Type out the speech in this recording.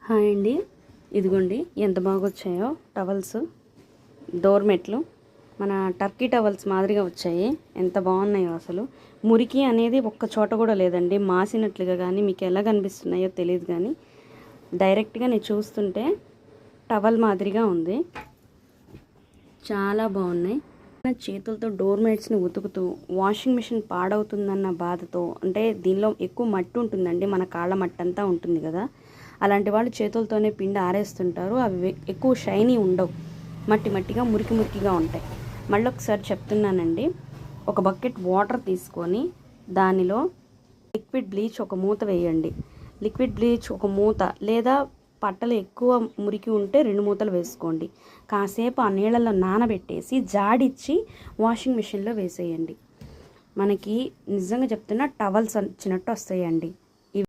Hi అండి, ఇదిగోండి ఎంత బాగా వచ్చాయో టవల్స్, డోర్మెట్లు. మన టర్కీ టవల్స్ మాదిరిగా వచ్చాయి. ఎంత బాగున్నాయో అసలు. మురికి అనేది ఒక్క చోట కూడా లేదండి, మాసినట్లుగా కానీ మీకు ఎలా కనిపిస్తున్నాయో తెలియదు కానీ డైరెక్ట్గా నేను చూస్తుంటే టవల్ మాదిరిగా ఉంది. చాలా బాగున్నాయి. చేతులతో డోర్మేట్స్ని ఉతుకుతూ వాషింగ్ మిషన్ పాడవుతుందన్న బాధతో, అంటే దీనిలో ఎక్కువ మట్టి ఉంటుందండి, మన కాళ్ళ మట్టి అంతా ఉంటుంది కదా, అలాంటి వాళ్ళు చేతులతోనే పిండి ఆరేస్తుంటారు. అవి ఎక్కువ షైనీ ఉండవు, మట్టి మట్టిగా మురికి మురికిగా ఉంటాయి. మళ్ళీ ఒకసారి చెప్తున్నానండి, ఒక బకెట్ వాటర్ తీసుకొని దానిలో లిక్విడ్ బ్లీచ్ ఒక మూత వేయండి. లిక్విడ్ బ్లీచ్ ఒక మూత, లేదా పట్టలు ఎక్కువ మురికి ఉంటే 2 మూతలు వేసుకోండి. కాసేపు ఆ నీళ్ళల్లో నానబెట్టేసి జాడిచ్చి వాషింగ్ మిషన్లో వేసేయండి. మనకి నిజంగా చెప్తున్నా టవల్స్ వచ్చినట్టు వస్తాయండి.